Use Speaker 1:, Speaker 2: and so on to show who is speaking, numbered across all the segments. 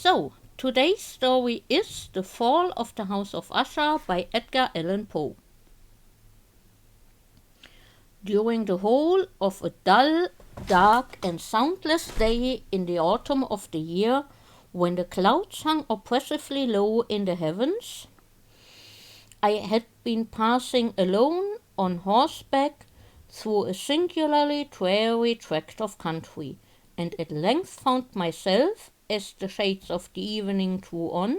Speaker 1: So, today's story is The Fall of the House of Usher by Edgar Allan Poe. During the whole of a dull, dark, and soundless day in the autumn of the year, when the clouds hung oppressively low in the heavens, I had been passing alone on horseback through a singularly dreary tract of country, and at length found myself, as the shades of the evening drew on,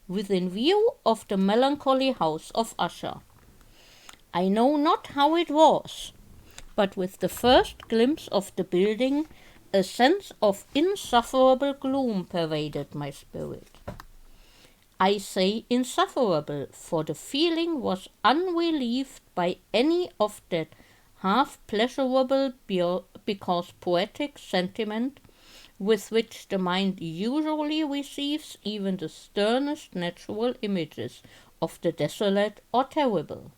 Speaker 1: within view of the melancholy house of Usher. I know not how it was, but with the first glimpse of the building, a sense of insufferable gloom pervaded my spirit. I say insufferable, for the feeling was unrelieved by any of that half pleasurable because poetic sentiment with which the mind usually receives even the sternest natural images of the desolate or terrible.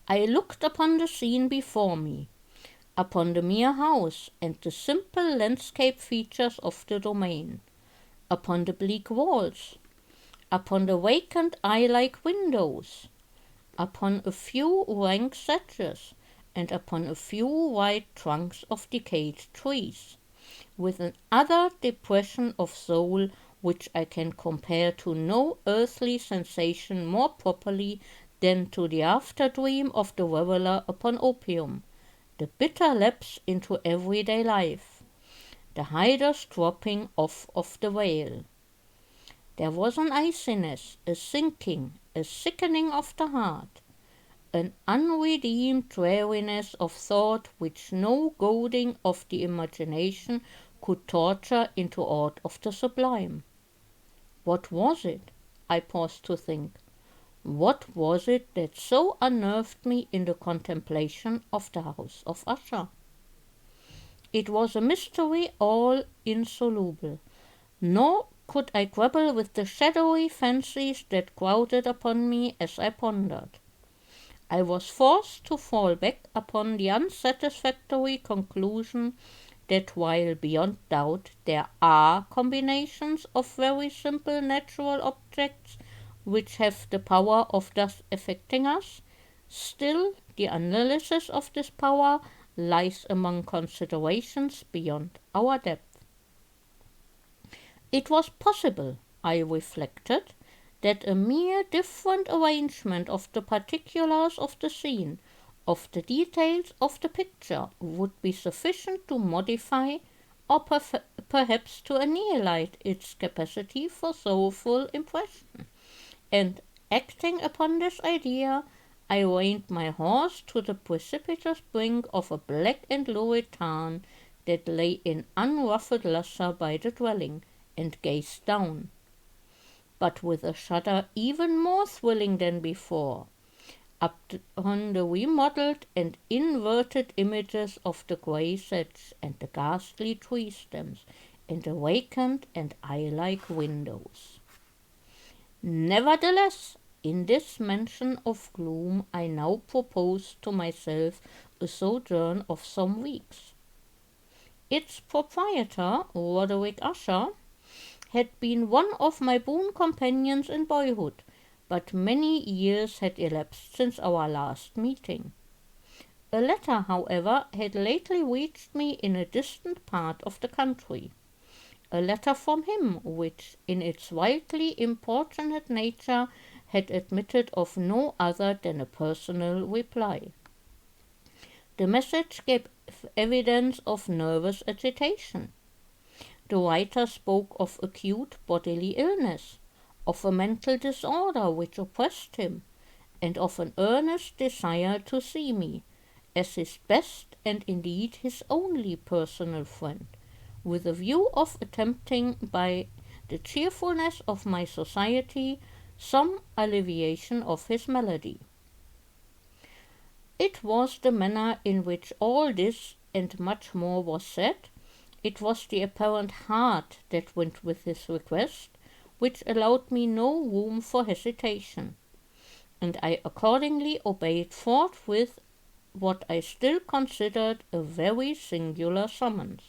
Speaker 1: I looked upon the scene before me, upon the mere house and the simple landscape features of the domain, upon the bleak walls, upon the vacant eye-like windows, upon a few rank sedges, and upon a few white trunks of decayed trees, with an utter depression of soul which I can compare to no earthly sensation more properly than to the after-dream of the reveller upon opium, the bitter lapse into everyday life, the hider's dropping off of the veil. There was an iciness, a sinking, a sickening of the heart, an unredeemed dreariness of thought which no goading of the imagination could torture into aught of the sublime. What was it? I paused to think. What was it that so unnerved me in the contemplation of the house of Usher? It was a mystery all insoluble, nor could I grapple with the shadowy fancies that crowded upon me as I pondered. I was forced to fall back upon the unsatisfactory conclusion that while beyond doubt there are combinations of very simple natural objects which have the power of thus affecting us, still the analysis of this power lies among considerations beyond our depth. It was possible, I reflected, that a mere different arrangement of the particulars of the scene, of the details of the picture, would be sufficient to modify or perhaps to annihilate its capacity for soulful impression. And acting upon this idea, I reined my horse to the precipitous brink of a black and lurid tarn that lay in unruffled lustre by the dwelling, and gazed down, but with a shudder even more thrilling than before, upon the remodelled and inverted images of the grey sedge and the ghastly tree stems and the vacant and eye-like windows. Nevertheless, in this mansion of gloom I now proposed to myself a sojourn of some weeks. Its proprietor, Roderick Usher, had been one of my boon companions in boyhood, but many years had elapsed since our last meeting. A letter, however, had lately reached me in a distant part of the country, a letter from him which, in its wildly importunate nature, had admitted of no other than a personal reply. The message gave evidence of nervous agitation. The writer spoke of acute bodily illness, of a mental disorder which oppressed him, and of an earnest desire to see me, as his best and indeed his only personal friend, with a view of attempting by the cheerfulness of my society some alleviation of his malady. It was the manner in which all this and much more was said, it was the apparent heart that went with his request, which allowed me no room for hesitation, and I accordingly obeyed forthwith what I still considered a very singular summons.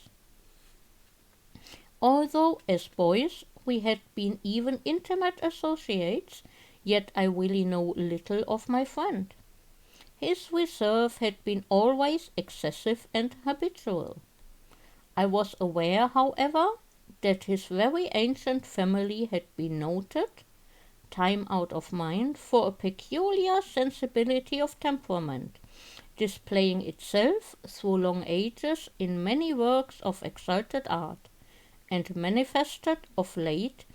Speaker 1: Although as boys we had been even intimate associates, yet I really know little of my friend. His reserve had been always excessive and habitual. I was aware, however, that his very ancient family had been noted, time out of mind, for a peculiar sensibility of temperament, displaying itself through long ages in many works of exalted art, and manifested of late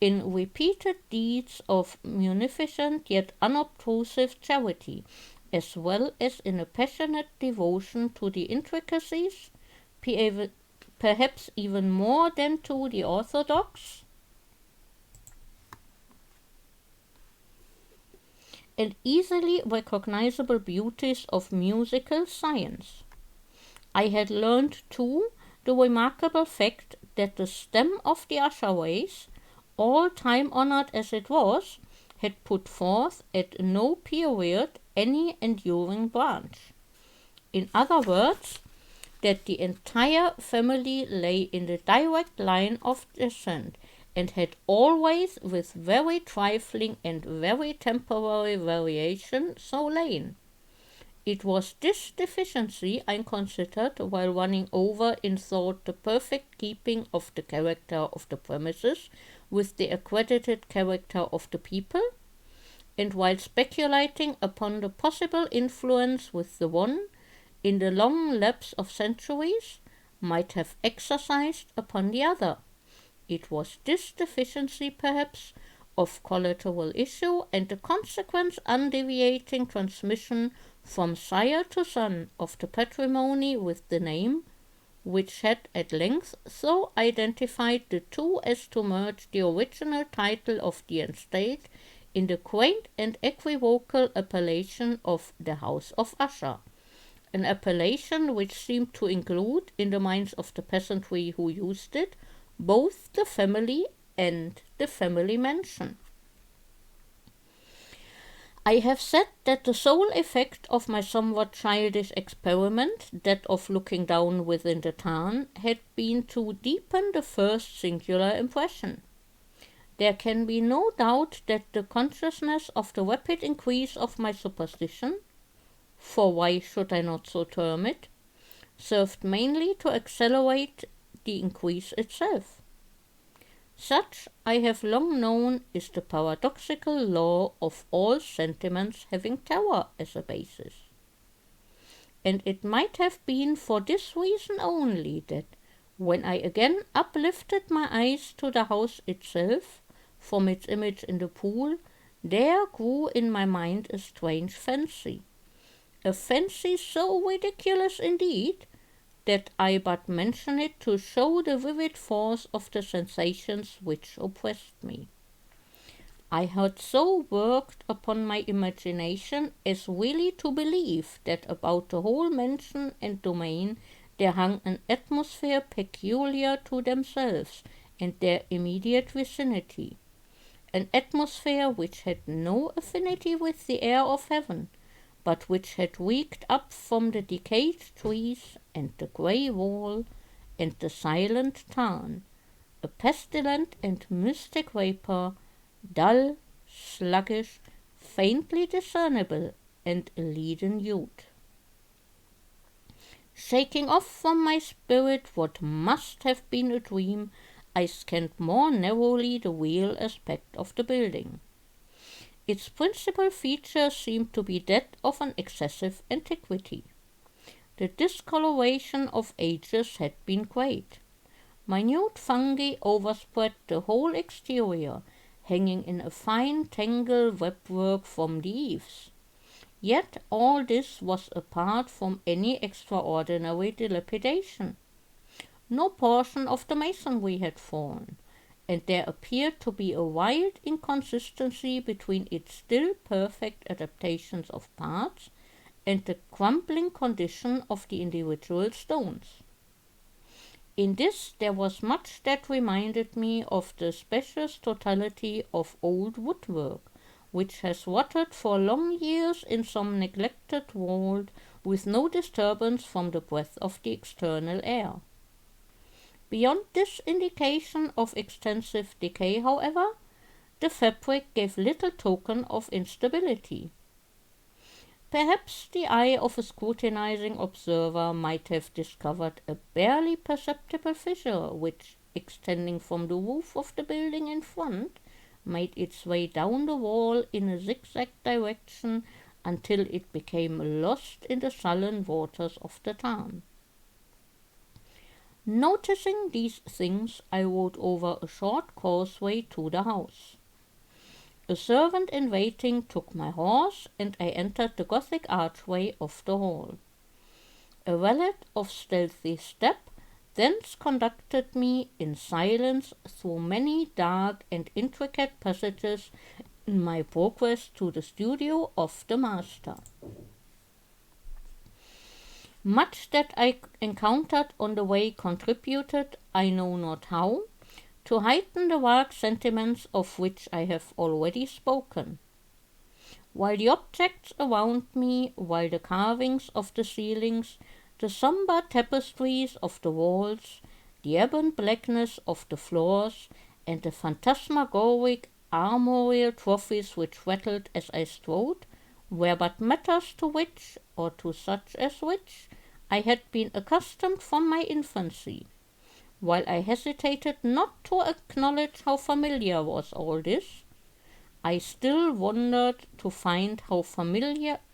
Speaker 1: in repeated deeds of munificent yet unobtrusive charity, as well as in a passionate devotion to the intricacies, perhaps even more than to the orthodox and easily recognizable beauties of musical science. I had learned, too, the remarkable fact that the stem of the Usher race, all time honored as it was, had put forth at no period any enduring branch. In other words, that the entire family lay in the direct line of descent, and had always, with very trifling and very temporary variation, so lain. It was this deficiency I considered while running over in thought the perfect keeping of the character of the premises with the accredited character of the people, and while speculating upon the possible influence with the one, in the long lapse of centuries, might have exercised upon the other. It was this deficiency, perhaps, of collateral issue, and the consequent undeviating transmission from sire to son of the patrimony with the name, which had at length so identified the two as to merge the original title of the estate in the quaint and equivocal appellation of the House of Usher, an appellation which seemed to include, in the minds of the peasantry who used it, both the family and the family mansion. I have said that the sole effect of my somewhat childish experiment, that of looking down within the tarn, had been to deepen the first singular impression. There can be no doubt that the consciousness of the rapid increase of my superstition, for why should I not so term it, served mainly to accelerate the increase itself. Such, I have long known, is the paradoxical law of all sentiments having terror as a basis. And it might have been for this reason only that, when I again uplifted my eyes to the house itself, from its image in the pool, there grew in my mind a strange fancy. A fancy so ridiculous indeed, that I but mention it to show the vivid force of the sensations which oppressed me. I had so worked upon my imagination as really to believe that about the whole mansion and domain there hung an atmosphere peculiar to themselves and their immediate vicinity, an atmosphere which had no affinity with the air of heaven, but which had reeked up from the decayed trees and the grey wall and the silent tarn, a pestilent and mystic vapour, dull, sluggish, faintly discernible, and a leaden youth. Shaking off from my spirit what must have been a dream, I scanned more narrowly the real aspect of the building. Its principal feature seemed to be that of an excessive antiquity. The discoloration of ages had been great. Minute fungi overspread the whole exterior, hanging in a fine tangle webwork from the eaves. Yet all this was apart from any extraordinary dilapidation. No portion of the masonry had fallen, and there appeared to be a wild inconsistency between its still perfect adaptations of parts and the crumbling condition of the individual stones. In this there was much that reminded me of the specious totality of old woodwork, which has rotted for long years in some neglected vault with no disturbance from the breath of the external air. Beyond this indication of extensive decay, however, the fabric gave little token of instability. Perhaps the eye of a scrutinizing observer might have discovered a barely perceptible fissure which, extending from the roof of the building in front, made its way down the wall in a zigzag direction until it became lost in the sullen waters of the Tarn. Noticing these things, I rode over a short causeway to the house. A servant in waiting took my horse, and I entered the Gothic archway of the hall. A valet of stealthy step thence conducted me in silence through many dark and intricate passages in my progress to the studio of the master. Much that I encountered on the way contributed, I know not how, to heighten the vague sentiments of which I have already spoken. While the objects around me, while the carvings of the ceilings, the sombre tapestries of the walls, the ebon blackness of the floors, and the phantasmagoric armorial trophies which rattled as I strode, were but matters to which, or to such as which, I had been accustomed from my infancy. While I hesitated not to acknowledge how familiar was all this, I still wondered to find how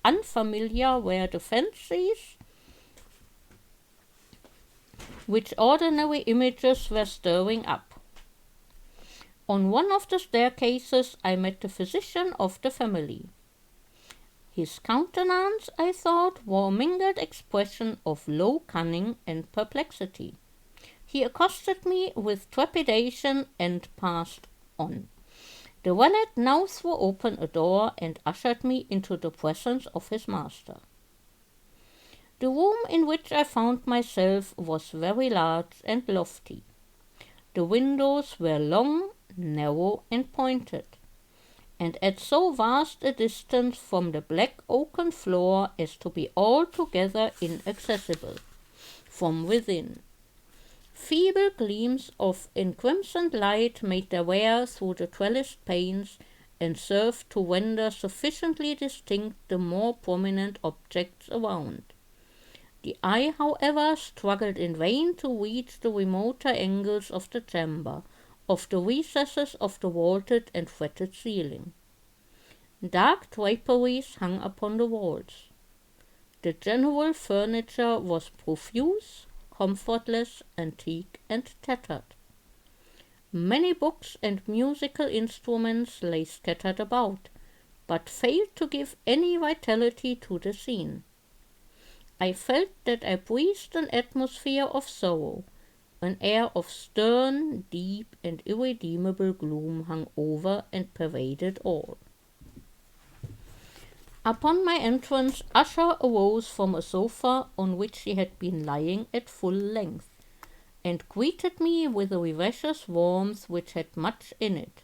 Speaker 1: unfamiliar were the fancies which ordinary images were stirring up. On one of the staircases I met the physician of the family. His countenance, I thought, wore a mingled expression of low cunning and perplexity. He accosted me with trepidation and passed on. The valet now threw open a door and ushered me into the presence of his master. The room in which I found myself was very large and lofty. The windows were long, narrow, and pointed, and at so vast a distance from the black oaken floor as to be altogether inaccessible from within. Feeble gleams of encrimsoned light made their way through the trellised panes and served to render sufficiently distinct the more prominent objects around. The eye, however, struggled in vain to reach the remoter angles of the chamber, of the recesses of the vaulted and fretted ceiling. Dark draperies hung upon the walls. The general furniture was profuse, comfortless, antique, and tattered. Many books and musical instruments lay scattered about, but failed to give any vitality to the scene. I felt that I breathed an atmosphere of sorrow. An air of stern, deep, and irredeemable gloom hung over and pervaded all. Upon my entrance, Usher arose from a sofa on which he had been lying at full length, and greeted me with a vivacious warmth which had much in it.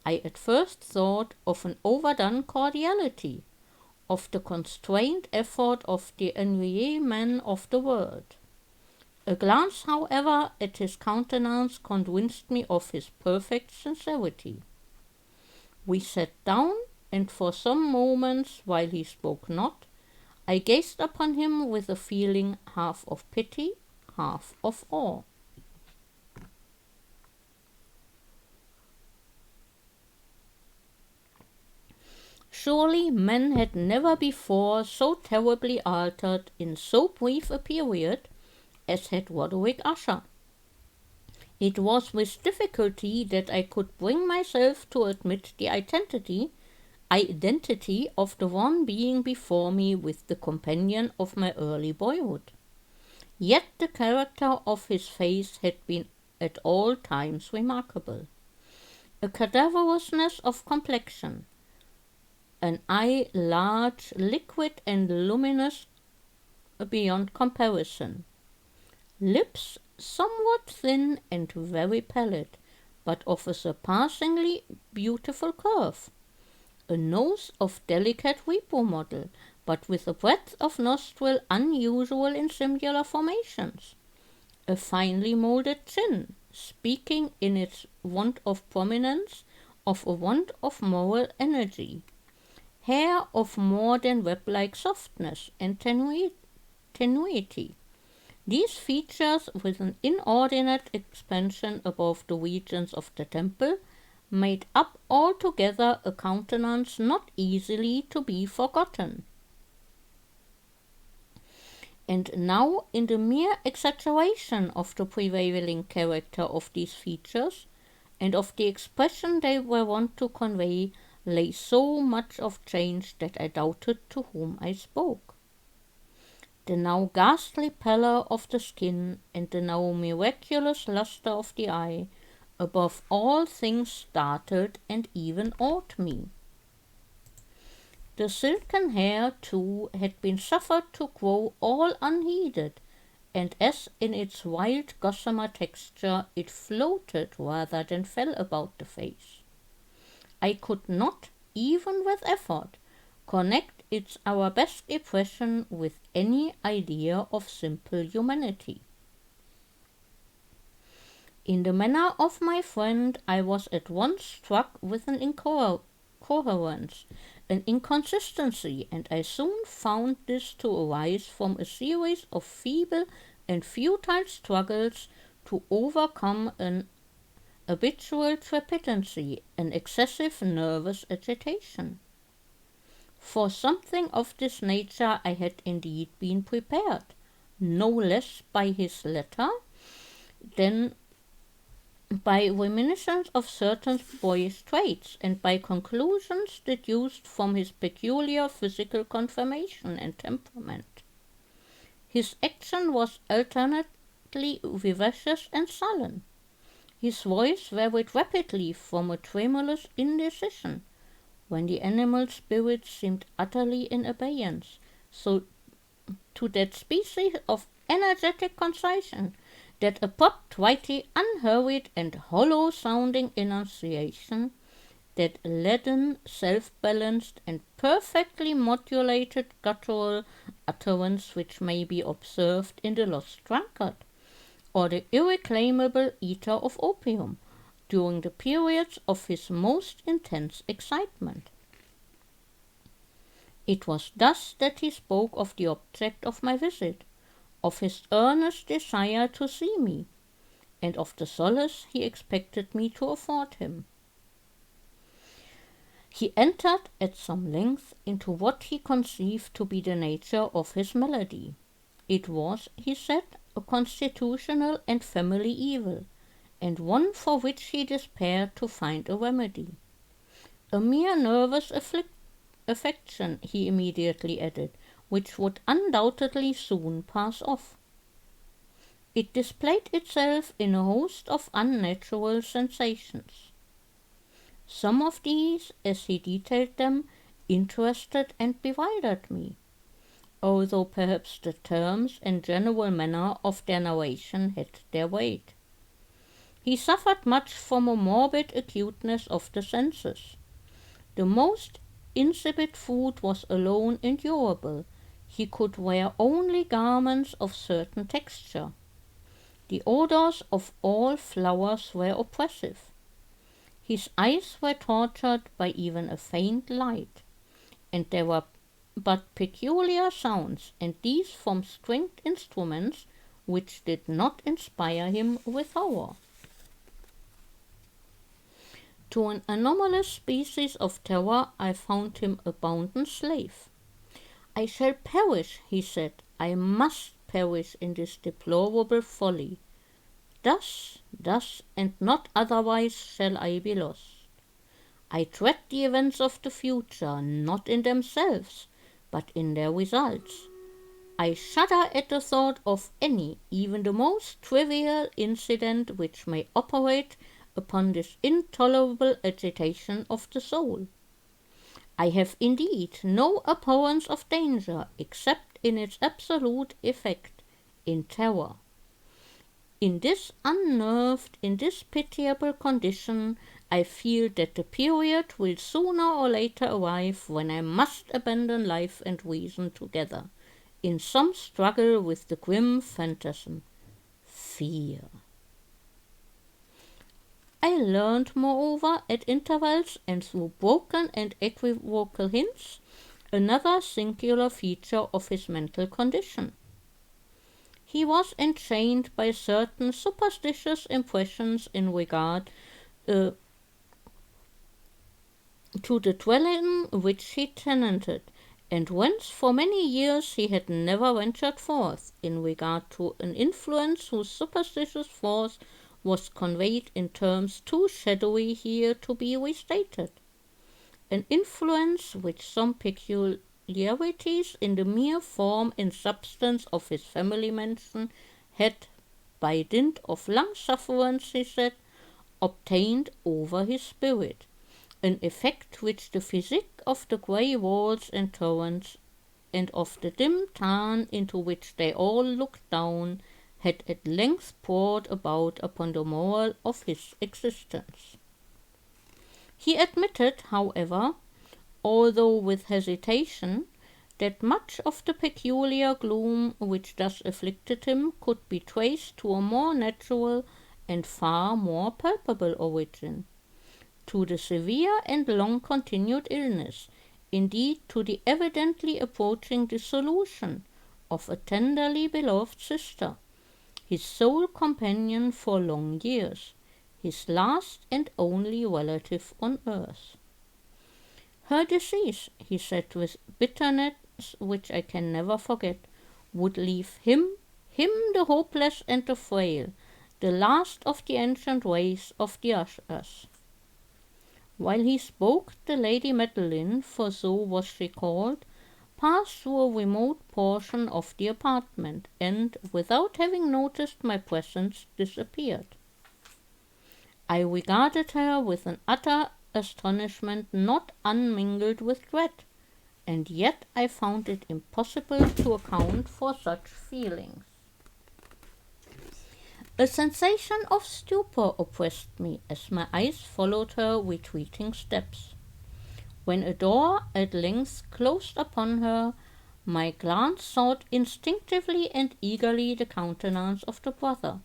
Speaker 1: I at first thought of an overdone cordiality, of the constrained effort of the ennuyé man of the world. A glance, however, at his countenance convinced me of his perfect sincerity. We sat down, and for some moments, while he spoke not, I gazed upon him with a feeling half of pity, half of awe. Surely men had never before so terribly altered in so brief a period as had Roderick Usher. It was with difficulty that I could bring myself to admit the identity of the one being before me with the companion of my early boyhood. Yet the character of his face had been at all times remarkable. A cadaverousness of complexion, an eye large, liquid, and luminous beyond comparison, lips somewhat thin and very pallid, but of a surpassingly beautiful curve, a nose of delicate repo model, but with a breadth of nostril unusual in singular formations, a finely molded chin, speaking in its want of prominence of a want of moral energy, hair of more than web-like softness and tenuity. These features, with an inordinate expansion above the regions of the temple, made up altogether a countenance not easily to be forgotten. And now, in the mere exaggeration of the prevailing character of these features, and of the expression they were wont to convey, lay so much of change that I doubted to whom I spoke. The now ghastly pallor of the skin, and the now miraculous lustre of the eye, above all things startled and even awed me. The silken hair, too, had been suffered to grow all unheeded, and as in its wild gossamer texture it floated rather than fell about the face. I could not, even with effort, connect its arabesque impression with any idea of simple humanity. In the manner of my friend, I was at once struck with an incoherence, an inconsistency, and I soon found this to arise from a series of feeble and futile struggles to overcome an habitual trepidancy, an excessive nervous agitation. For something of this nature I had indeed been prepared, no less by his letter than by reminiscence of certain boyish traits, and by conclusions deduced from his peculiar physical conformation and temperament. His action was alternately vivacious and sullen. His voice varied rapidly from a tremulous indecision, when the animal spirit seemed utterly in abeyance, so to that species of energetic concision, that abrupt, weighty, unhurried, and hollow-sounding enunciation, that leaden, self-balanced, and perfectly modulated guttural utterance which may be observed in the lost drunkard, or the irreclaimable eater of opium, during the periods of his most intense excitement. It was thus that he spoke of the object of my visit, of his earnest desire to see me, and of the solace he expected me to afford him. He entered at some length into what he conceived to be the nature of his malady. It was, he said, a constitutional and family evil, and one for which he despaired to find a remedy. A mere nervous affection, he immediately added, which would undoubtedly soon pass off. It displayed itself in a host of unnatural sensations. Some of these, as he detailed them, interested and bewildered me, although perhaps the terms and general manner of their narration had their weight. He suffered much from a morbid acuteness of the senses. The most insipid food was alone endurable. He could wear only garments of certain texture. The odors of all flowers were oppressive. His eyes were tortured by even a faint light, and there were but peculiar sounds, and these from stringed instruments, which did not inspire him with horror. To an anomalous species of terror I found him a bounden slave. I shall perish, he said, I must perish in this deplorable folly. Thus, and not otherwise shall I be lost. I dread the events of the future, not in themselves, but in their results. I shudder at the thought of any, even the most trivial incident which may operate upon this intolerable agitation of the soul. I have indeed no abhorrence of danger except in its absolute effect, in terror. In this unnerved, in this pitiable condition, I feel that the period will sooner or later arrive when I must abandon life and reason together, in some struggle with the grim phantasm. fear. I learned, moreover, at intervals and through broken and equivocal hints, another singular feature of his mental condition. He was enchained by certain superstitious impressions in regard to the dwelling which he tenanted, and whence for many years he had never ventured forth, in regard to an influence whose superstitious force was conveyed in terms too shadowy here to be restated. An influence which some peculiarities in the mere form and substance of his family mansion had, by dint of long sufferance, he said, obtained over his spirit, an effect which the physique of the grey walls and turrets, and of the dim tarn into which they all looked down, had at length brought about upon the moral of his existence. He admitted, however, although with hesitation, that much of the peculiar gloom which thus afflicted him could be traced to a more natural and far more palpable origin, to the severe and long-continued illness, indeed to the evidently approaching dissolution of a tenderly beloved sister, his sole companion for long years, his last and only relative on earth. Her decease, he said with bitterness which I can never forget, would leave him the hopeless and the frail, the last of the ancient race of the Ushers. While he spoke, the Lady Madeline, for so was she called, passed through a remote portion of the apartment, and, without having noticed my presence, disappeared. I regarded her with an utter astonishment not unmingled with dread, and yet I found it impossible to account for such feelings. A sensation of stupor oppressed me as my eyes followed her retreating steps. When a door at length closed upon her, my glance sought instinctively and eagerly the countenance of the brother,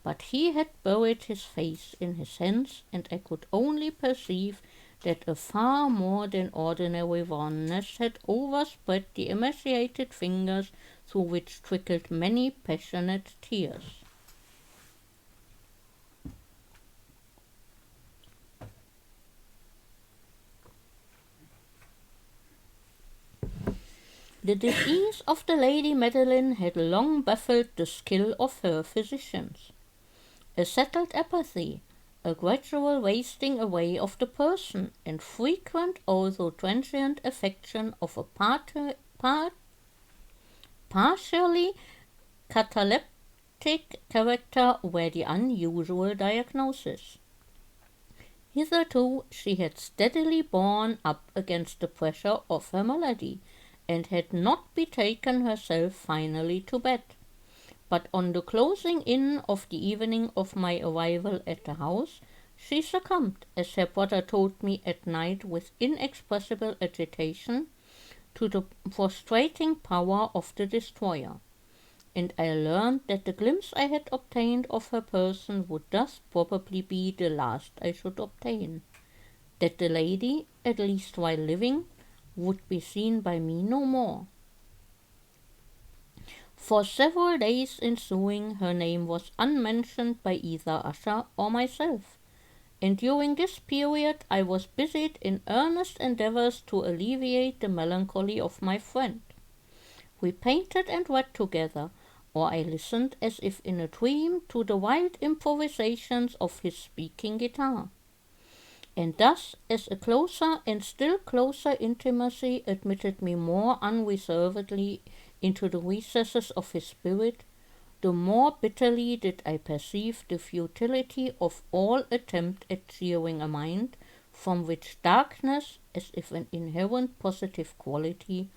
Speaker 1: but he had buried his face in his hands, and I could only perceive that a far more than ordinary wanness had overspread the emaciated fingers through which trickled many passionate tears. The disease of the Lady Madeline had long baffled the skill of her physicians. A settled apathy, a gradual wasting away of the person, and frequent although transient affection of a partially cataleptic character were the unusual diagnosis. Hitherto she had steadily borne up against the pressure of her malady, and had not betaken herself finally to bed. But on the closing in of the evening of my arrival at the house, she succumbed, as her brother told me at night with inexpressible agitation, to the prostrating power of the destroyer, and I learned that the glimpse I had obtained of her person would thus probably be the last I should obtain, that the lady, at least while living, would be seen by me no more. For several days ensuing, her name was unmentioned by either Usher or myself, and during this period I was busied in earnest endeavours to alleviate the melancholy of my friend. We painted and read together, or I listened as if in a dream to the wild improvisations of his speaking guitar. And thus, as a closer and still closer intimacy admitted me more unreservedly into the recesses of his spirit, the more bitterly did I perceive the futility of all attempt at cheering a mind from which darkness, as if an inherent positive quality,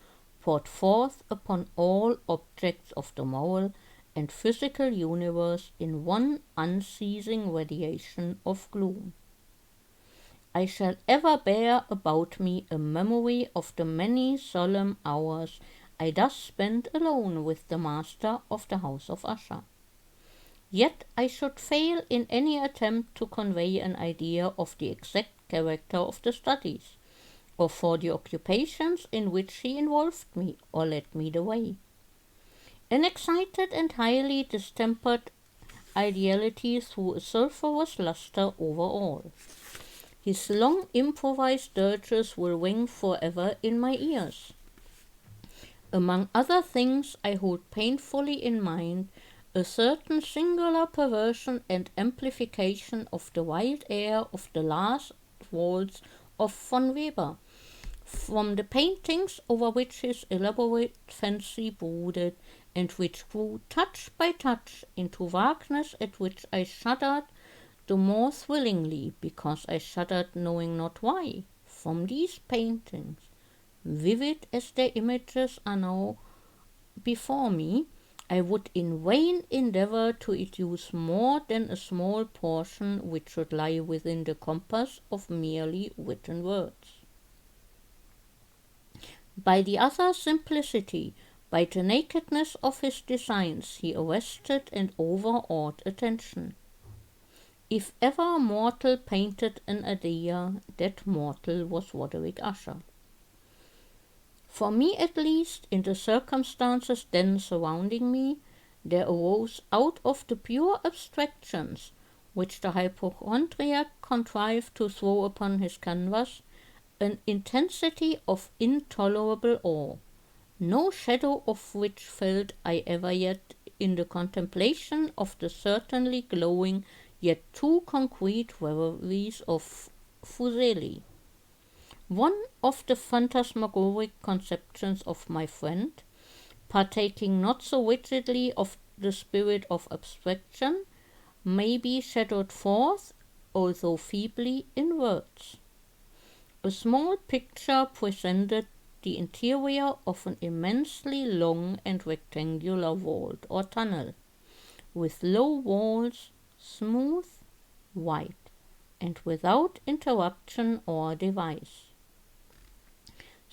Speaker 1: poured forth upon all objects of the moral and physical universe in one unceasing radiation of gloom. I shall ever bear about me a memory of the many solemn hours I thus spent alone with the master of the House of Usher. Yet I should fail in any attempt to convey an idea of the exact character of the studies, or for the occupations in which he involved me or led me the way. An excited and highly distempered ideality threw a sulphurous lustre over all. His long improvised dirges will ring forever in my ears. Among other things, I hold painfully in mind a certain singular perversion and amplification of the wild air of the last waltz of von Weber, from the paintings over which his elaborate fancy brooded, and which grew touch by touch into Wagner's, at which I shuddered the more thrillingly because I shuddered knowing not why. From these paintings, vivid as their images are now before me, I would in vain endeavour to educe more than a small portion which should lie within the compass of merely written words. By the utter simplicity, by the nakedness of his designs, he arrested and overawed attention. If ever mortal painted an idea, that mortal was Roderick Usher. For me at least, in the circumstances then surrounding me, there arose out of the pure abstractions which the hypochondriac contrived to throw upon his canvas an intensity of intolerable awe, no shadow of which felt I ever yet in the contemplation of the certainly glowing yet too concrete reveries of Fuseli. One of the phantasmagoric conceptions of my friend, partaking not so rigidly of the spirit of abstraction, may be shadowed forth, although feebly, in words. A small picture presented the interior of an immensely long and rectangular vault or tunnel, with low walls, smooth, white, and without interruption or device.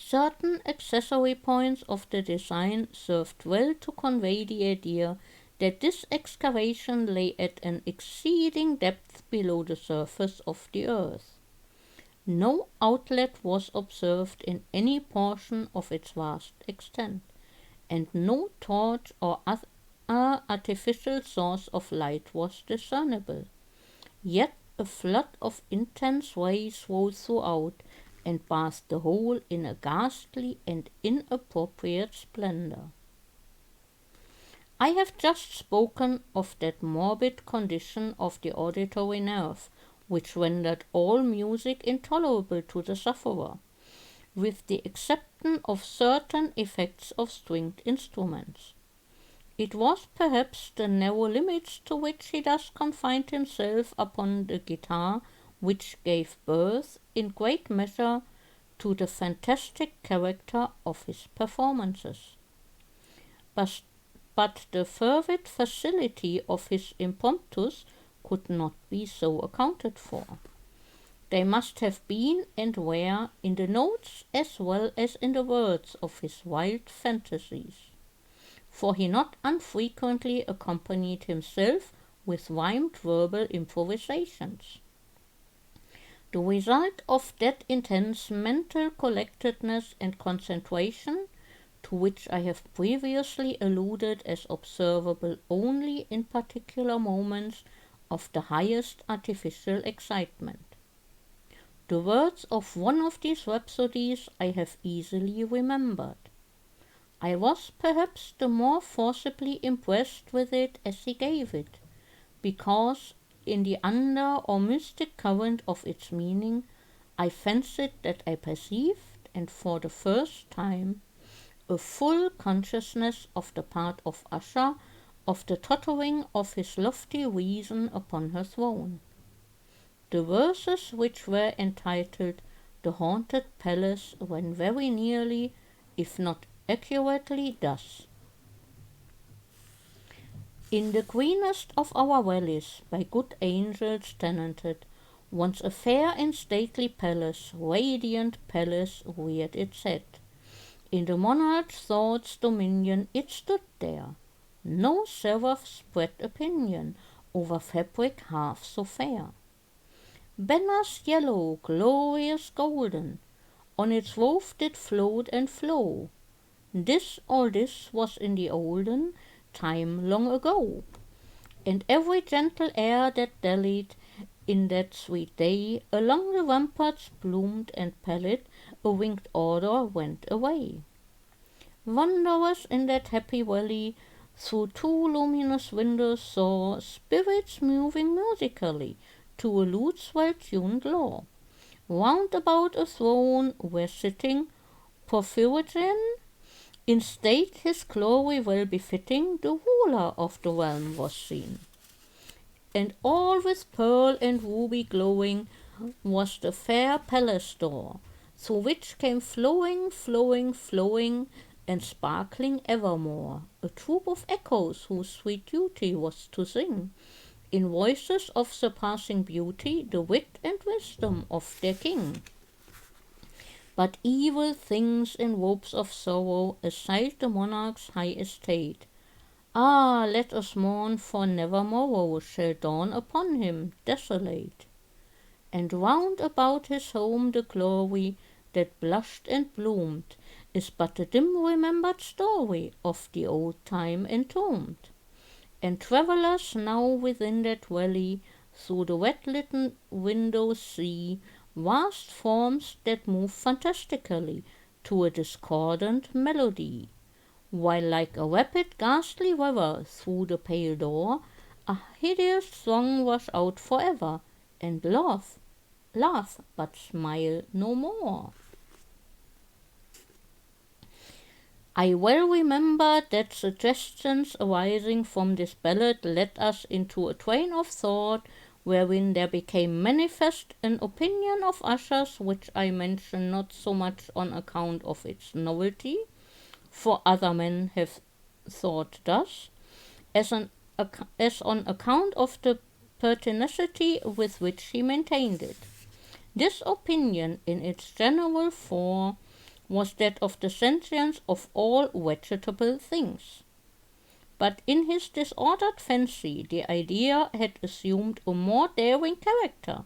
Speaker 1: Certain accessory points of the design served well to convey the idea that this excavation lay at an exceeding depth below the surface of the earth. No outlet was observed in any portion of its vast extent, and no torch or other artificial source of light was discernible. Yet a flood of intense rays rose throughout, and bathed the whole in a ghastly and inappropriate splendor. I have just spoken of that morbid condition of the auditory nerve, which rendered all music intolerable to the sufferer, with the exception of certain effects of stringed instruments. It was perhaps the narrow limits to which he thus confined himself upon the guitar which gave birth, in great measure, to the fantastic character of his performances. But the fervid facility of his impromptus could not be so accounted for. They must have been and were in the notes as well as in the words of his wild fantasies, for he not unfrequently accompanied himself with rhymed verbal improvisations. The result of that intense mental collectedness and concentration, to which I have previously alluded as observable only in particular moments of the highest artificial excitement. The words of one of these rhapsodies I have easily remembered. I was perhaps the more forcibly impressed with it as he gave it, because in the under or mystic current of its meaning I fancied that I perceived, and for the first time, a full consciousness of the part of Usher, of the tottering of his lofty reason upon her throne. The verses which were entitled The Haunted Palace ran very nearly, if not accurately, thus: In the greenest of our valleys, by good angels tenanted, once a fair and stately palace, radiant palace, reared its head. In the monarch's thoughts' dominion it stood there. No seraph spread opinion, over fabric half so fair. Banners yellow, glorious golden, on its wove did float and flow. All this was in the olden time long ago, and every gentle air that dallied in that sweet day along the ramparts bloomed and pallid a winged order went away. Wanderers in that happy valley through two luminous windows saw spirits moving musically to a lute's well-tuned law. Round about a throne where sitting Porphyrogen, in state his glory well befitting, the ruler of the realm was seen. And all with pearl and ruby glowing was the fair palace door, through which came flowing, flowing, flowing, and sparkling evermore, a troop of echoes whose sweet duty was to sing, in voices of surpassing beauty, the wit and wisdom of their king. But evil things in robes of sorrow assailed the monarch's high estate. Ah, let us mourn, for never morrow shall dawn upon him desolate. And round about his home the glory that blushed and bloomed is but a dim remembered story of the old time entombed. And travellers now within that valley through the wet-lit windows see vast forms that move fantastically to a discordant melody, while like a rapid ghastly river through the pale door a hideous throng rush out forever, and laugh, but smile no more. I well remember that suggestions arising from this ballad led us into a train of thought wherein there became manifest an opinion of Usher's which I mention not so much on account of its novelty, for other men have thought thus, as on account of the pertinacity with which he maintained it. This opinion in its general form was that of the sentience of all vegetable things. But in his disordered fancy the idea had assumed a more daring character,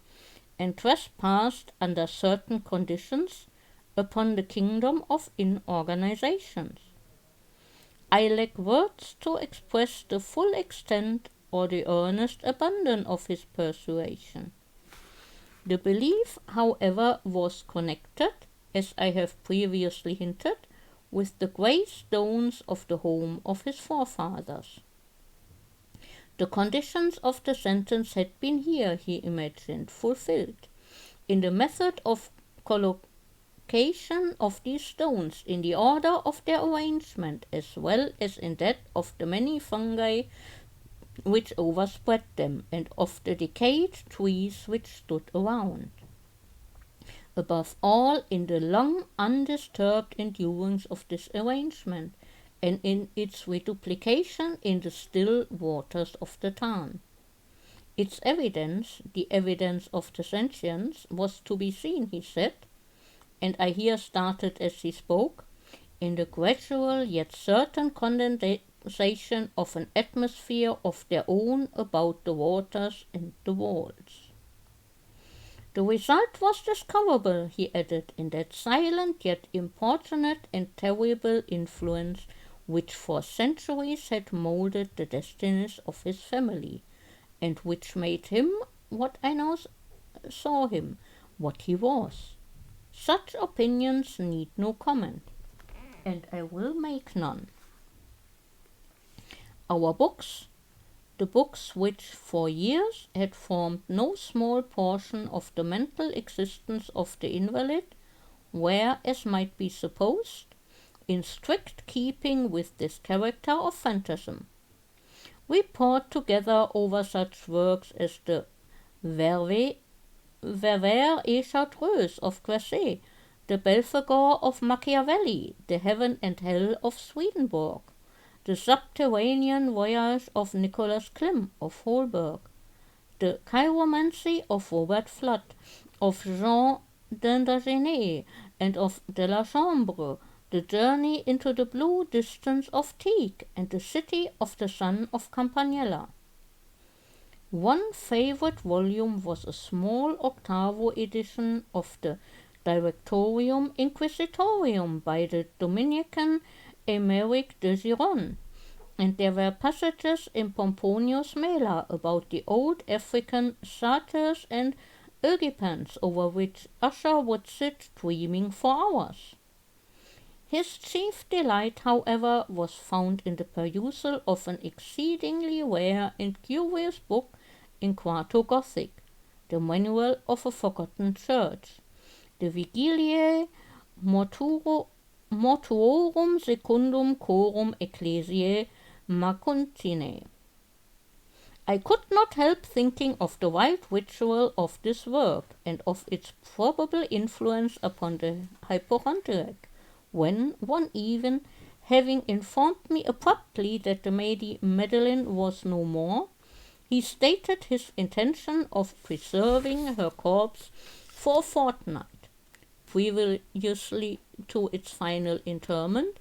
Speaker 1: and trespassed under certain conditions upon the kingdom of inorganizations. I lack words to express the full extent or the earnest abandon of his persuasion. The belief, however, was connected, as I have previously hinted, with the grey stones of the home of his forefathers. The conditions of the sentence had been here, he imagined, fulfilled, in the method of collocation of these stones, in the order of their arrangement, as well as in that of the many fungi which overspread them, and of the decayed trees which stood around. Above all, in the long undisturbed endurance of this arrangement, and in its reduplication in the still waters of the Tarn. Its evidence, the evidence of the sentience, was to be seen, he said, and I here started as he spoke, in the gradual yet certain condensation of an atmosphere of their own about the waters and the walls. The result was discoverable, he added, in that silent yet importunate and terrible influence which for centuries had moulded the destinies of his family, and which made him what I now saw him, what he was. Such opinions need no comment, and I will make none. Our books, the books which for years had formed no small portion of the mental existence of the invalid, were, as might be supposed, in strict keeping with this character of phantasm. We pored together over such works as the Ververs et Chartreuse of Grasset, the Belphegor of Machiavelli, the Heaven and Hell of Swedenborg, the Subterranean Voyage of Nicholas Klim of Holberg, the Chiromancy of Robert Flood, of Jean d'Indaginé, and of de la Chambre, the Journey into the Blue Distance of Tieck, and the City of the Sun of Campanella. One favorite volume was a small octavo edition of the Directorium Inquisitorium by the Dominican Emeric de Giron, and there were passages in Pomponius Mela about the old African satyrs and Eugipans over which Usher would sit dreaming for hours. His chief delight, however, was found in the perusal of an exceedingly rare and curious book in quarto Gothic, the Manual of a Forgotten Church, the Vigiliae Mortuorum Secundum Chorum Ecclesiae Macuntinae. I could not help thinking of the wild ritual of this work and of its probable influence upon the hypochondriac, when, one even, having informed me abruptly that the Lady Madeline was no more, he stated his intention of preserving her corpse for a fortnight, previously to its final interment,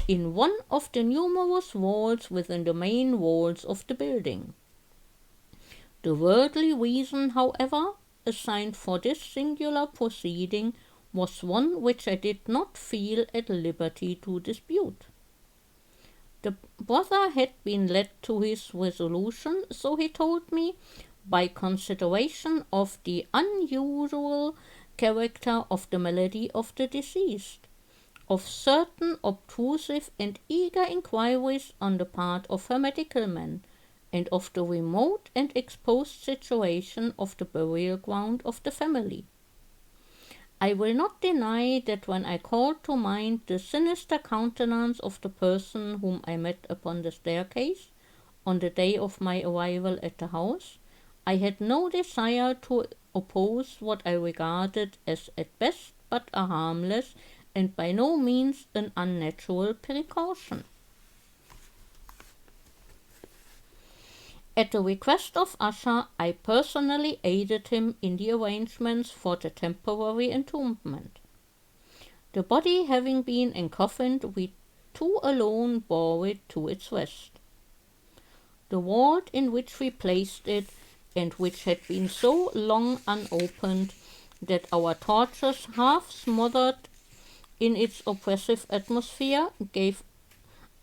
Speaker 1: in one of the numerous vaults within the main walls of the building. The worldly reason, however, assigned for this singular proceeding was one which I did not feel at liberty to dispute. The brother had been led to his resolution, so he told me, by consideration of the unusual character of the malady of the deceased, of certain obtrusive and eager inquiries on the part of her medical men, and of the remote and exposed situation of the burial ground of the family. I will not deny that when I called to mind the sinister countenance of the person whom I met upon the staircase on the day of my arrival at the house, I had no desire to oppose what I regarded as at best but a harmless and by no means an unnatural precaution. At the request of Usher, I personally aided him in the arrangements for the temporary entombment. The body having been encoffined, we two alone bore it to its rest. The vault in which we placed it, and which had been so long unopened that our torches half smothered in its oppressive atmosphere, gave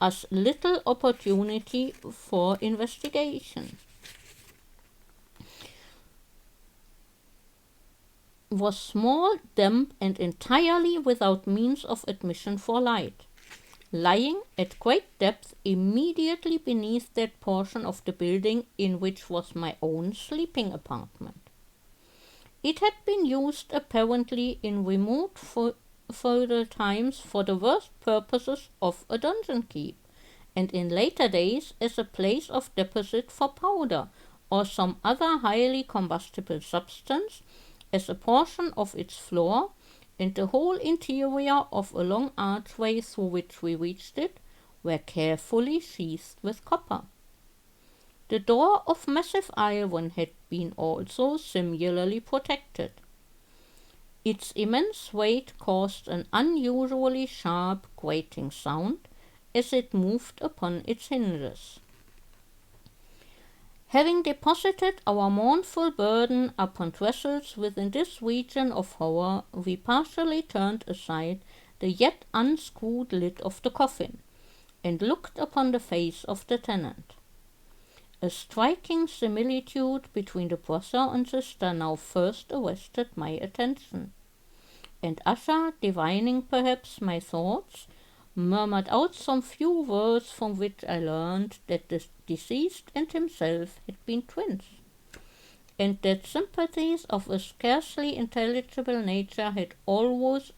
Speaker 1: us little opportunity for investigation, was small, damp, and entirely without means of admission for light, lying at great depth immediately beneath that portion of the building in which was my own sleeping apartment. It had been used apparently in remote feudal times for the worst purposes of a dungeon keep, and in later days as a place of deposit for powder or some other highly combustible substance, as a portion of its floor and the whole interior of a long archway through which we reached it were carefully sheathed with copper. The door of massive iron had been also similarly protected. Its immense weight caused an unusually sharp, grating sound as it moved upon its hinges. Having deposited our mournful burden upon trestles within this region of horror, we partially turned aside the yet unscrewed lid of the coffin, and looked upon the face of the tenant. A striking similitude between the brother and sister now first arrested my attention, and Usher, divining perhaps my thoughts, murmured out some few words from which I learned that the deceased and himself had been twins, and that sympathies of a scarcely intelligible nature had always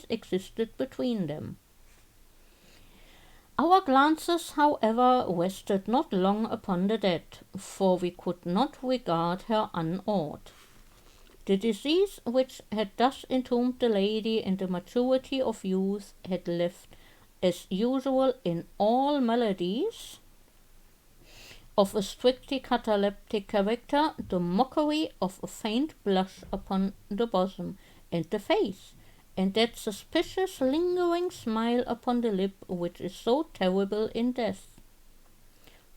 Speaker 1: existed between them. Our glances, however, rested not long upon the dead, for we could not regard her unawed. The disease which had thus entombed the lady in the maturity of youth had left, as usual in all maladies of a strictly cataleptic character, the mockery of a faint blush upon the bosom and the face, and that suspicious lingering smile upon the lip which is so terrible in death.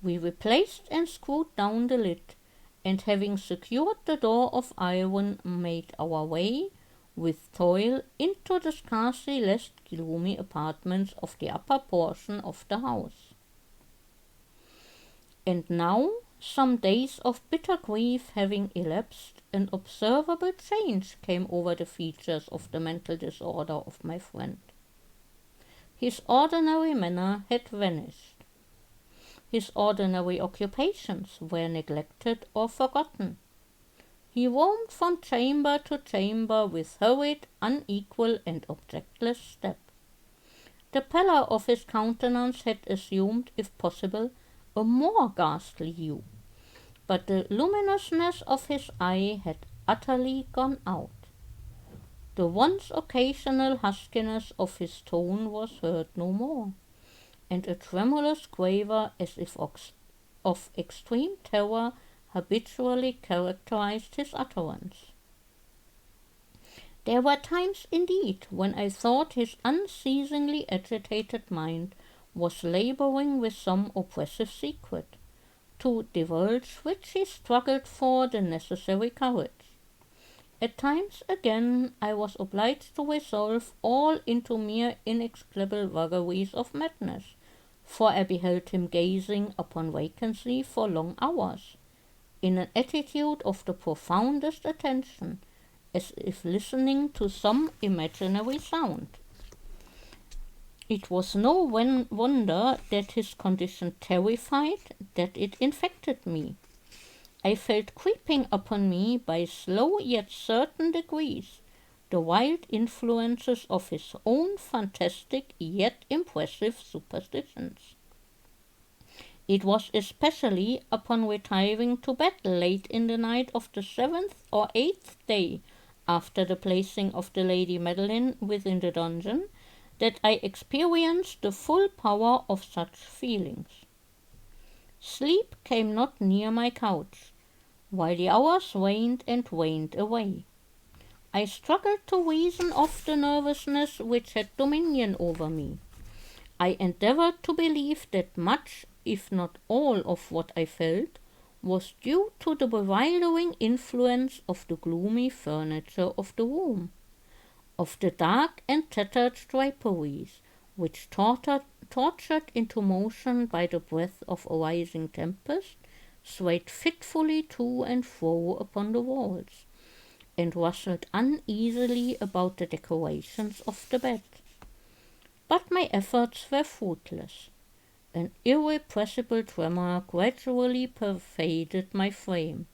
Speaker 1: We replaced and screwed down the lid, and having secured the door of iron, made our way with toil into the scarcely less gloomy apartments of the upper portion of the house. And now, some days of bitter grief having elapsed, an observable change came over the features of the mental disorder of my friend. His ordinary manner had vanished. His ordinary occupations were neglected or forgotten. He roamed from chamber to chamber with hurried, unequal, and objectless step. The pallor of his countenance had assumed, if possible, a more ghastly hue, but the luminousness of his eye had utterly gone out. The once occasional huskiness of his tone was heard no more, and a tremulous quaver, as if of extreme terror, habitually characterized his utterance. There were times, indeed, when I thought his unceasingly agitated mind was laboring with some oppressive secret, to divulge which he struggled for the necessary courage. At times, again, I was obliged to resolve all into mere inexplicable vagaries of madness, for I beheld him gazing upon vacancy for long hours, in an attitude of the profoundest attention, as if listening to some imaginary sound. It was no wonder that his condition terrified, that it infected me. I felt creeping upon me by slow yet certain degrees the wild influences of his own fantastic yet impressive superstitions. It was especially upon retiring to bed late in the night of the 7th or 8th day after the placing of the Lady Madeline within the dungeon that I experienced the full power of such feelings. Sleep came not near my couch, while the hours waned and waned away. I struggled to reason off the nervousness which had dominion over me. I endeavored to believe that much, if not all, of what I felt was due to the bewildering influence of the gloomy furniture of the room, of the dark and tattered draperies, which tortured into motion by the breath of a rising tempest, swayed fitfully to and fro upon the walls, and rustled uneasily about the decorations of the bed. But my efforts were fruitless. An irrepressible tremor gradually pervaded my frame,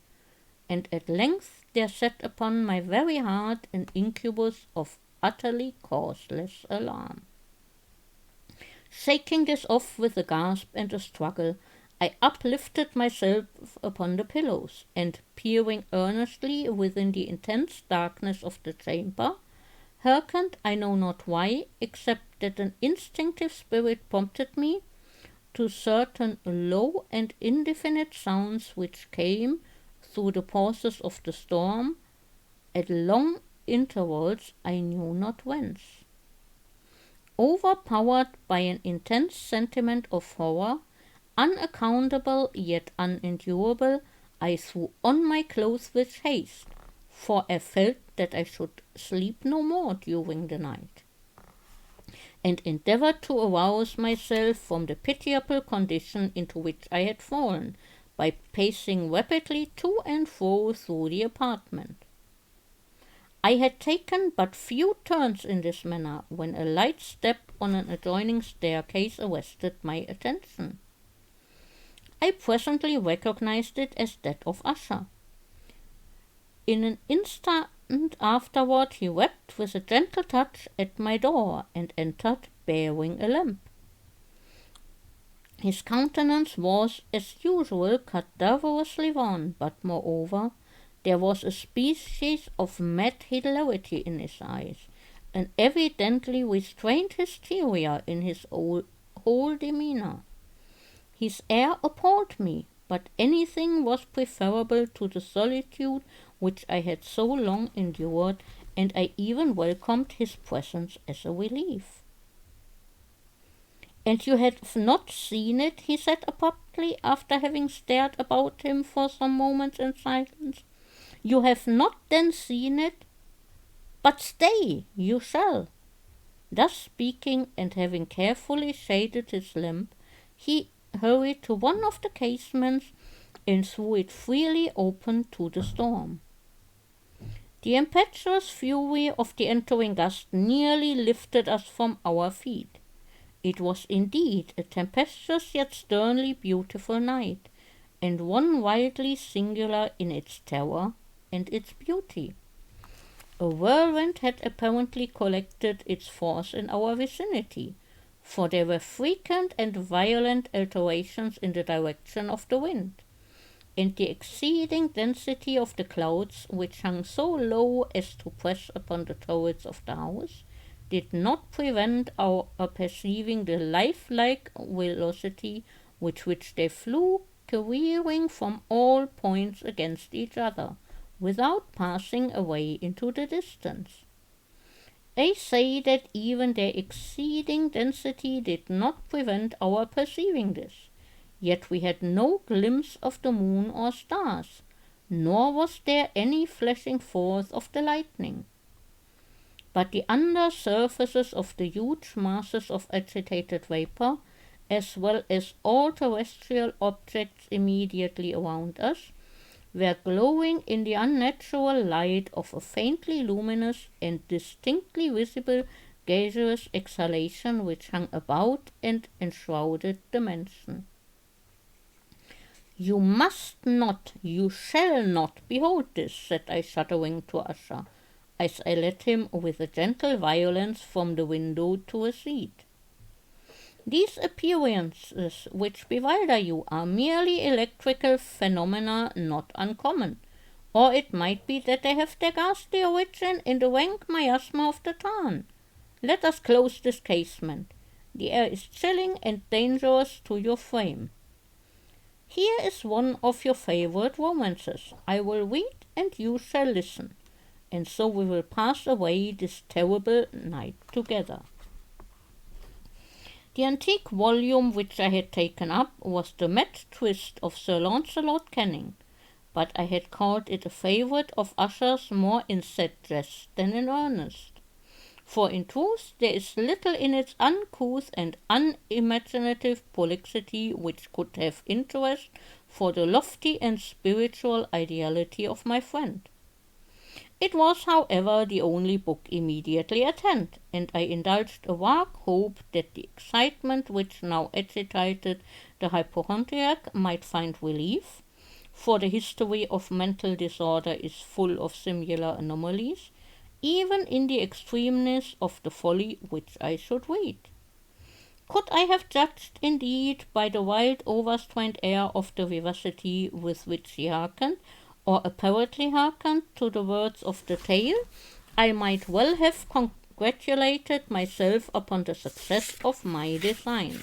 Speaker 1: and at length there sat upon my very heart an incubus of utterly causeless alarm. Shaking this off with a gasp and a struggle, I uplifted myself upon the pillows, and peering earnestly within the intense darkness of the chamber, hearkened, I know not why, except that an instinctive spirit prompted me, to certain low and indefinite sounds which came through the pauses of the storm, at long intervals I knew not whence. Overpowered by an intense sentiment of horror, unaccountable yet unendurable, I threw on my clothes with haste, for I felt that I should sleep no more during the night, and endeavored to arouse myself from the pitiable condition into which I had fallen, by pacing rapidly to and fro through the apartment. I had taken but few turns in this manner when a light step on an adjoining staircase arrested my attention. I presently recognized it as that of Usher. In an instant afterward he rapped with a gentle touch at my door, and entered bearing a lamp. His countenance was, as usual, cadaverously wan, but moreover there was a species of mad hilarity in his eyes, and evidently restrained hysteria in his whole demeanour. His air appalled me, but anything was preferable to the solitude which I had so long endured, and I even welcomed his presence as a relief. And you have not seen it, he said abruptly, after having stared about him for some moments in silence. You have not then seen it? But stay, you shall. Thus speaking, and having carefully shaded his lamp, he hurried to one of the casements and threw it freely open to the storm. The impetuous fury of the entering gust nearly lifted us from our feet. It was indeed a tempestuous yet sternly beautiful night, and one wildly singular in its terror and its beauty. A whirlwind had apparently collected its force in our vicinity, for there were frequent and violent alterations in the direction of the wind, and the exceeding density of the clouds, which hung so low as to press upon the turrets of the house, did not prevent our perceiving the lifelike velocity with which they flew, careering from all points against each other, without passing away into the distance. They say that even their exceeding density did not prevent our perceiving this. Yet we had no glimpse of the moon or stars, nor was there any flashing forth of the lightning. But the under surfaces of the huge masses of agitated vapor, as well as all terrestrial objects immediately around us, were glowing in the unnatural light of a faintly luminous and distinctly visible gaseous exhalation which hung about and enshrouded the mansion. You must not, you shall not behold this, said I, shuddering to Usher, as I led him with a gentle violence from the window to a seat. These appearances which bewilder you are merely electrical phenomena not uncommon, or it might be that they have their ghastly origin in the rank miasma of the tarn. Let us close this casement. The air is chilling and dangerous to your frame. Here is one of your favorite romances. I will read and you shall listen, and so we will pass away this terrible night together. The antique volume which I had taken up was the Mad Twist of Sir Launcelot Canning, but I had called it a favourite of Usher's more in sad jest than in earnest. For in truth there is little in its uncouth and unimaginative prolixity which could have interest for the lofty and spiritual ideality of my friend. It was, however, the only book immediately at hand, and I indulged a vague hope that the excitement which now agitated the hypochondriac might find relief, for the history of mental disorder is full of similar anomalies, even in the extremeness of the folly which I should read. Could I have judged, indeed, by the wild overstrained air of the vivacity with which he hearkened, or apparently hearkened, to the words of the tale, I might well have congratulated myself upon the success of my design.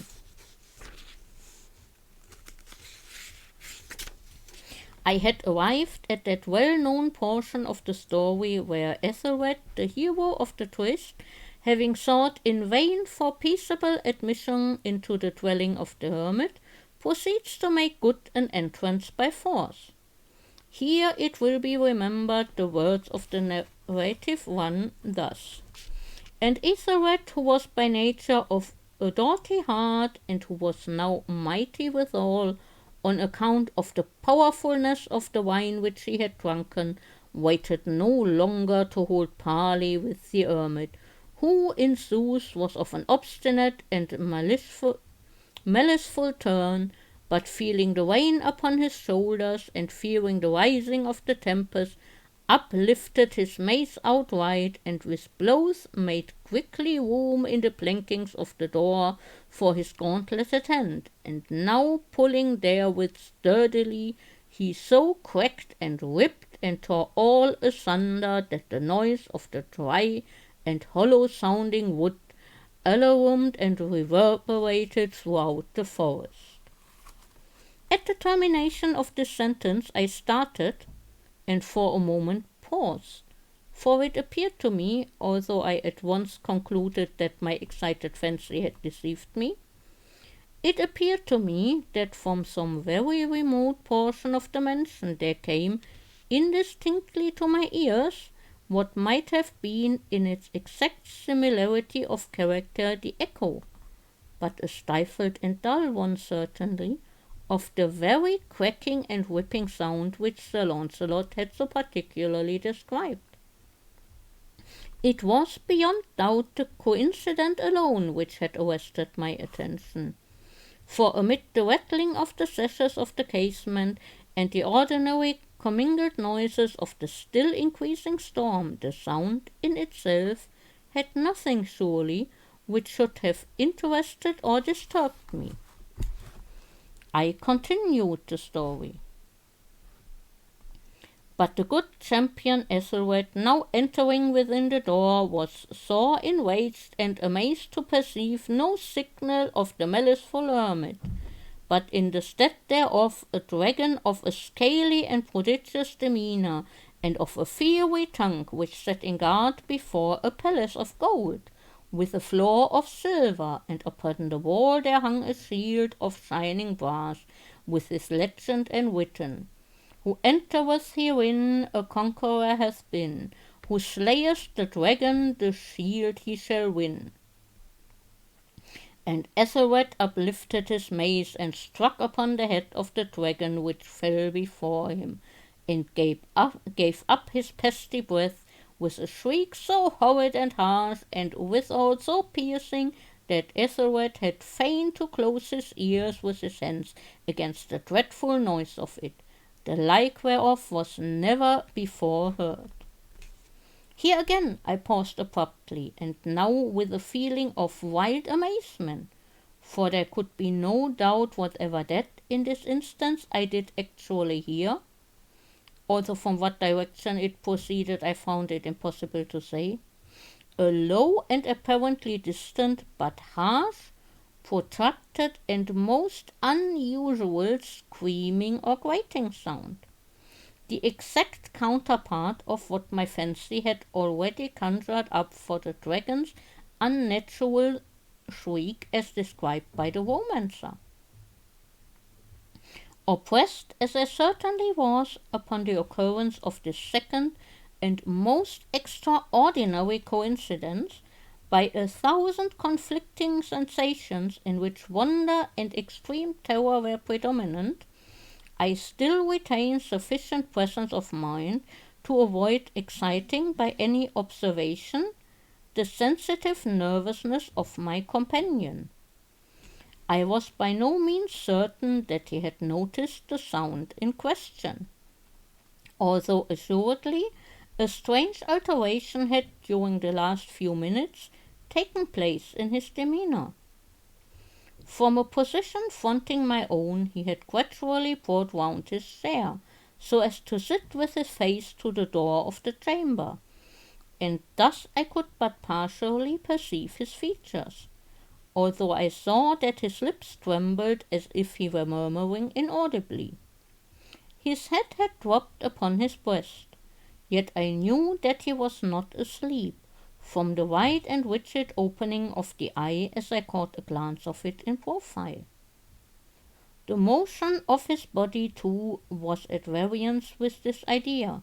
Speaker 1: I had arrived at that well-known portion of the story where Ethelred, the hero of the twist, having sought in vain for peaceable admission into the dwelling of the hermit, proceeds to make good an entrance by force. Here it will be remembered the words of the narrative run thus: And Ethelred, who was by nature of a doughty heart, and who was now mighty withal, on account of the powerfulness of the wine which he had drunken, waited no longer to hold parley with the hermit, who in sooth was of an obstinate and maliceful turn, but feeling the rain upon his shoulders, and fearing the rising of the tempest, uplifted his mace outright, and with blows made quickly room in the plankings of the door for his gauntleted hand, and now pulling therewith sturdily, he so cracked and ripped and tore all asunder that the noise of the dry and hollow-sounding wood alarumed and reverberated throughout the forest. At the termination of this sentence I started, and for a moment paused, for it appeared to me, although I at once concluded that my excited fancy had deceived me, It appeared to me that from some very remote portion of the mansion there came, indistinctly to my ears, what might have been in its exact similarity of character the echo, but a stifled and dull one certainly, of the very cracking and whipping sound which Sir Launcelot had so particularly described. It was beyond doubt the coincidence alone which had arrested my attention, for amid the rattling of the sashes of the casement and the ordinary commingled noises of the still increasing storm, the sound in itself had nothing surely which should have interested or disturbed me. I continued the story. But the good champion Ethelred, now entering within the door, was sore enraged and amazed to perceive no signal of the maliceful hermit, but in the stead thereof a dragon of a scaly and prodigious demeanour, and of a fiery tongue, which sat in guard before a palace of gold, with a floor of silver, and upon the wall there hung a shield of shining brass, with this legend enwritten: Who entereth herein a conqueror hath been, who slayeth the dragon the shield he shall win. And Ethelred uplifted his mace and struck upon the head of the dragon, which fell before him, and gave up his pesty breath with a shriek so horrid and harsh, and withal so piercing, that Ethelred had fain to close his ears with his hands against the dreadful noise of it, the like whereof was never before heard. Here again I paused abruptly, and now with a feeling of wild amazement, for there could be no doubt whatever that, in this instance, I did actually hear, although from what direction it proceeded I found it impossible to say, a low and apparently distant, but harsh, protracted, and most unusual screaming or grating sound, the exact counterpart of what my fancy had already conjured up for the dragon's unnatural shriek as described by the romancer. Oppressed as I certainly was upon the occurrence of this second and most extraordinary coincidence, by 1,000 conflicting sensations in which wonder and extreme terror were predominant, I still retain sufficient presence of mind to avoid exciting by any observation the sensitive nervousness of my companion. I was by no means certain that he had noticed the sound in question, although assuredly a strange alteration had during the last few minutes taken place in his demeanour. From a position fronting my own he had gradually brought round his chair, so as to sit with his face to the door of the chamber, and thus I could but partially perceive his features, although I saw that his lips trembled as if he were murmuring inaudibly. His head had dropped upon his breast, yet I knew that he was not asleep, from the wide and rigid opening of the eye as I caught a glance of it in profile. The motion of his body, too, was at variance with this idea,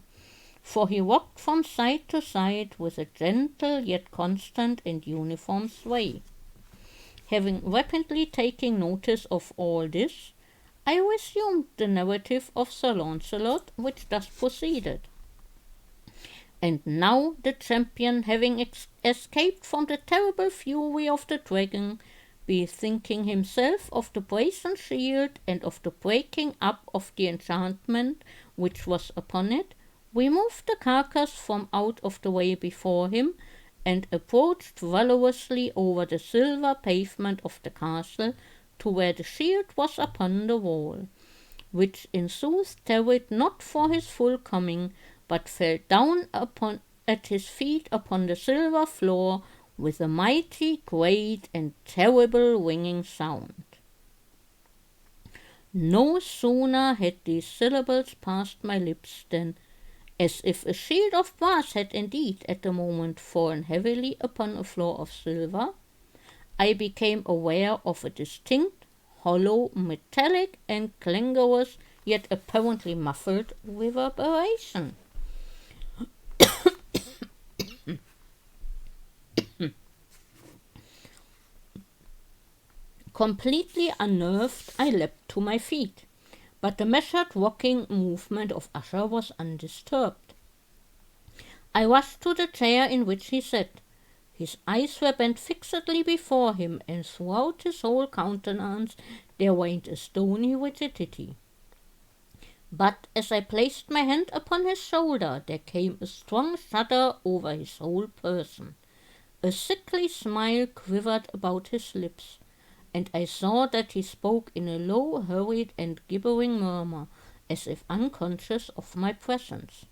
Speaker 1: for he rocked from side to side with a gentle yet constant and uniform sway. Having rapidly taken notice of all this, I resumed the narrative of Sir Launcelot, which thus proceeded. And now the champion, having escaped from the terrible fury of the dragon, bethinking himself of the brazen shield and of the breaking up of the enchantment which was upon it, removed the carcass from out of the way before him, and approached valorously over the silver pavement of the castle to where the shield was upon the wall, which in sooth tarried not for his full coming, but fell down at his feet upon the silver floor with a mighty, great, and terrible ringing sound. No sooner had these syllables passed my lips than, as if a shield of brass had indeed at the moment fallen heavily upon a floor of silver, I became aware of a distinct, hollow, metallic, and clangorous, yet apparently muffled reverberation. Completely unnerved, I leapt to my feet, but the measured walking movement of Usher was undisturbed. I rushed to the chair in which he sat. His eyes were bent fixedly before him, and throughout his whole countenance there reigned a stony rigidity. But as I placed my hand upon his shoulder, there came a strong shudder over his whole person. A sickly smile quivered about his lips, and I saw that he spoke in a low, hurried, and gibbering murmur, as if unconscious of my presence.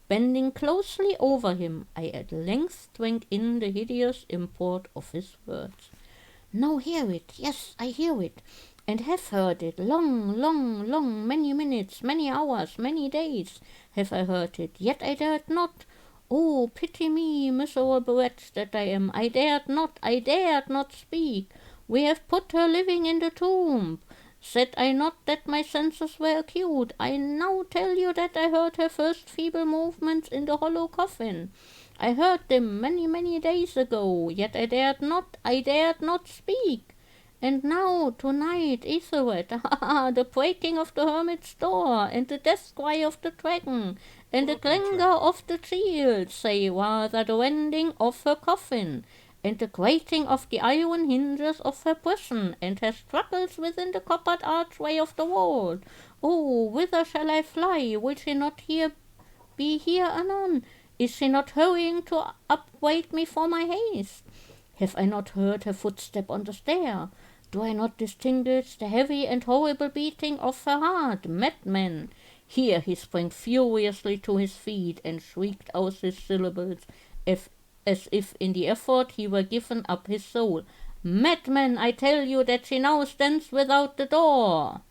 Speaker 1: Bending closely over him, I at length drank in the hideous import of his words. "Now hear it, yes, I hear it, and have heard it. Long, many minutes, many hours, many days have I heard it, yet I dared not. Oh, pity me, miserable wretch that I am! I dared not speak. We have put her living in the tomb. Said I not that my senses were acute? I now tell you that I heard her first feeble movements in the hollow coffin. I heard them many days ago, yet I dared not speak. And now, tonight, Ethelred, the breaking of the hermit's door, and the death cry of the dragon, and the clangor of the shield, say rather the rending of her coffin, and the grating of the iron hinges of her prison, and her struggles within the coppered archway of the wall. Oh, whither shall I fly? Will she not be here anon? Is she not hurrying to upbraid me for my haste? Have I not heard her footstep on the stair? Do I not distinguish the heavy and horrible beating of her heart? Madman! Here he sprang furiously to his feet and shrieked out his syllables, as if in the effort he were given up his soul. Madman, I tell you that she now stands without the door.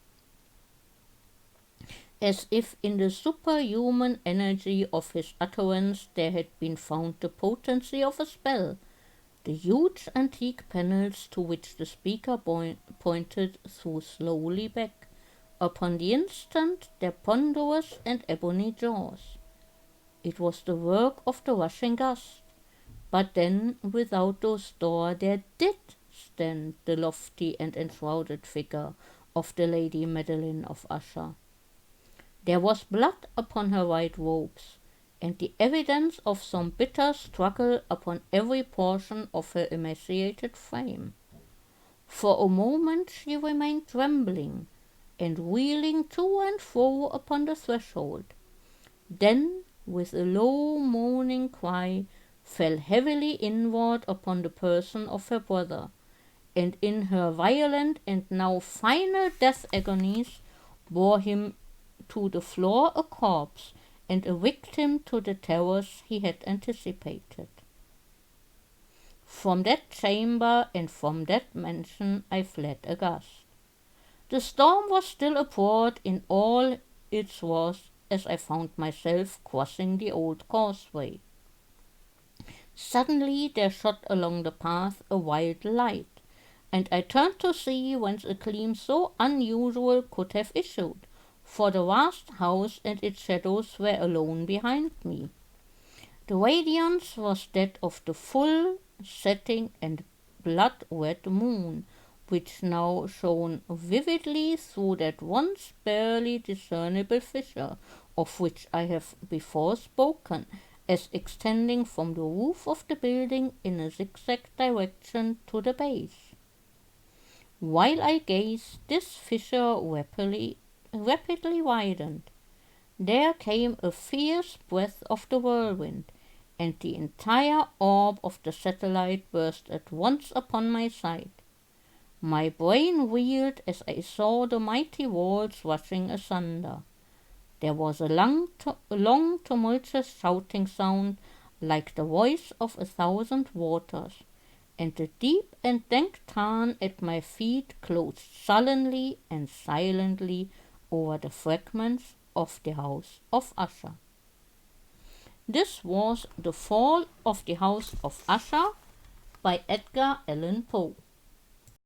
Speaker 1: As if in the superhuman energy of his utterance there had been found the potency of a spell. The huge antique panels to which the speaker pointed threw slowly back, upon the instant, their ponderous and ebony jaws. It was the work of the rushing gust. But then, without those doors, there did stand the lofty and enshrouded figure of the Lady Madeline of Usher. There was blood upon her white robes, and the evidence of some bitter struggle upon every portion of her emaciated frame. For a moment she remained trembling, and wheeling to and fro upon the threshold. Then, with a low moaning cry, fell heavily inward upon the person of her brother, and in her violent and now final death agonies bore him to the floor a corpse, and a victim to the terrors he had anticipated. From that chamber and from that mansion I fled aghast. The storm was still abroad in all its wrath as I found myself crossing the old causeway. Suddenly there shot along the path a wild light, and I turned to see whence a gleam so unusual could have issued, for the vast house and its shadows were alone behind me. The radiance was that of the full setting and blood-red moon, which now shone vividly through that once barely discernible fissure of which I have before spoken, as extending from the roof of the building in a zigzag direction to the base. While I gazed, this fissure rapidly widened. There came a fierce breath of the whirlwind, and the entire orb of the satellite burst at once upon my sight. My brain reeled as I saw the mighty walls rushing asunder. There was a long tumultuous shouting sound like the voice of 1,000 waters, and the deep and dank tarn at my feet closed sullenly and silently over the fragments of the House of Usher. This was The Fall of the House of Usher by Edgar Allan Poe.